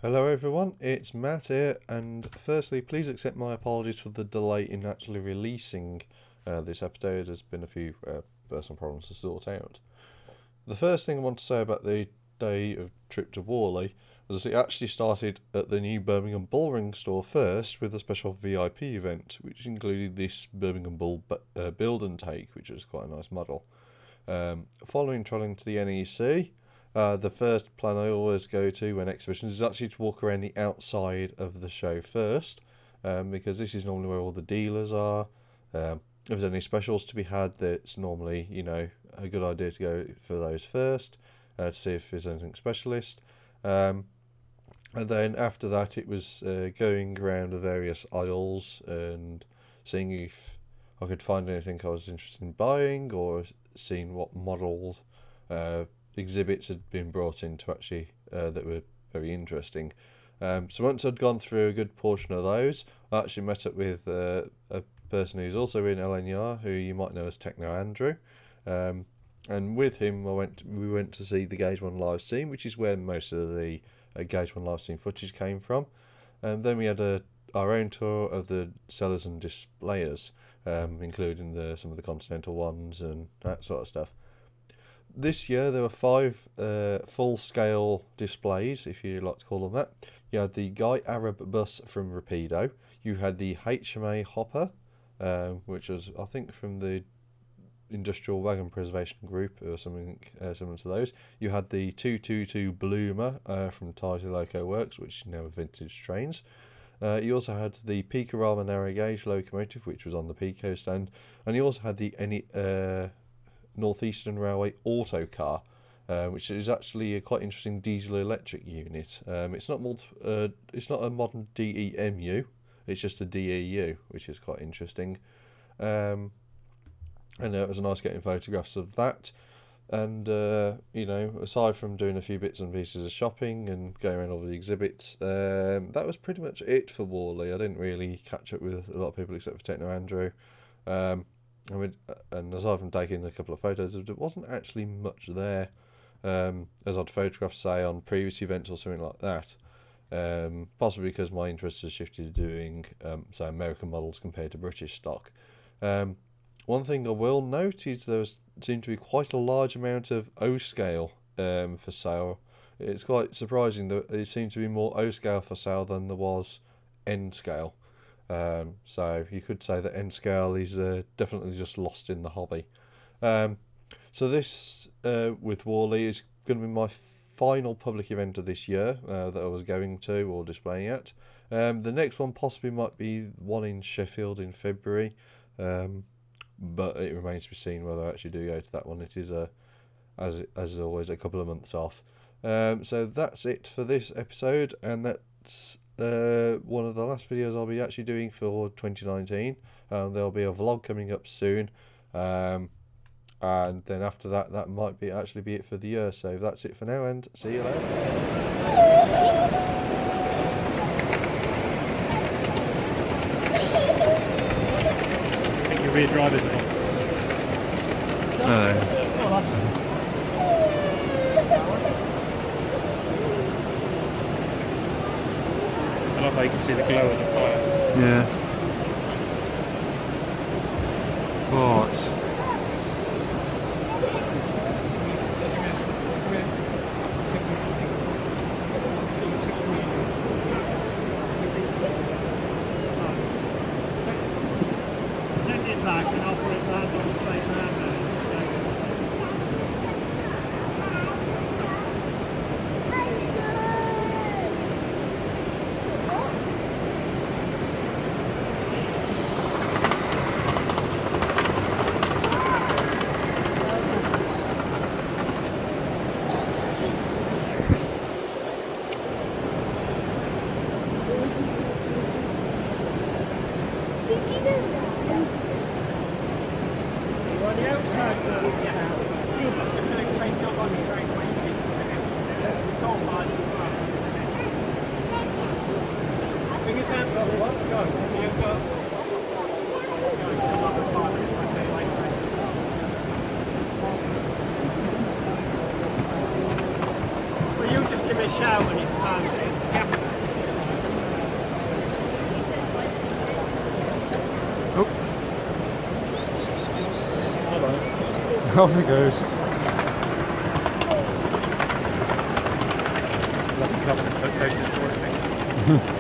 Hello everyone, it's Matt here, and firstly please accept my apologies for the delay in actually releasing this episode. There's been a few personal problems to sort out. The first thing I want to say about the day of trip to Warley was that it actually started at the new Birmingham Bullring store first with a special VIP event, which included this Birmingham Bull build and take, which was quite a nice model. Following travelling to the NEC, the first plan I always go to when exhibitions is actually to walk around the outside of the show first, because this is normally where all the dealers are. If there's any specials to be had, that's normally, a good idea to go for those first, to see if there's anything specialist. And then after that, it was going around the various aisles and seeing if I could find anything I was interested in buying, or seeing what models exhibits had been brought in to actually that were very interesting. So once I'd gone through a good portion of those, I actually met up with a person who's also in LNR, who you might know as Techno Andrew, and with him we went to see the Gauge 1 live stream, which is where most of the Gauge 1 live stream footage came from. And then we had our own tour of the sellers and displayers, including some of the Continental ones and that sort of stuff. This year there were 5 full-scale displays, if you like to call them that. You had the Guy Arab bus from Rapido. You had the HMA Hopper, which was, I think, from the Industrial Wagon Preservation Group or something similar to those. You had the 222 Bloomer from Tidy Loco Works, which is now vintage trains. You also had the Picorama narrow gauge locomotive, which was on the Pico stand, and you also had the Northeastern Railway autocar, which is actually a quite interesting diesel electric unit. It's not a modern DEMU, it's just a DEU, which is quite interesting. And it was nice getting photographs of that. And aside from doing a few bits and pieces of shopping and going around all the exhibits, that was pretty much it for Warley. I didn't really catch up with a lot of people except for Techno Andrew. And aside from taking a couple of photos, there wasn't actually much there, as I'd photographed, say, on previous events or something like that. Possibly because my interest has shifted to doing, say, American models compared to British stock. One thing I will note is there seemed to be quite a large amount of O-scale for sale. It's quite surprising that it seemed to be more O-scale for sale than there was N-scale. So you could say that N-scale is definitely just lost in the hobby. So this, with Warley, is going to be my final public event of this year that I was going to or displaying at. The next one possibly might be one in Sheffield in February, but it remains to be seen whether I actually do go to that one. It is, as always, a couple of months off. So that's it for this episode, and that's one of the last videos I'll be actually doing for 2019. There'll be a vlog coming up soon, and then after that might actually be it for the year. So that's it for now, and see you later. Your rear driver's not. No. I love how you can see the glow of the fire. Yeah. What? Send it back and I'll put it round on the straight round now. Did you know that? You're on the outside now. Yes. I'm just going to take it up on the very quickly. Don't mind. Bring it down, brother. Let's go. You've got... It's still up at 5 minutes. I'll take later. Well, you just give me a shout when it's time to. Off it goes. It's bloody custom tape cases for it, I think.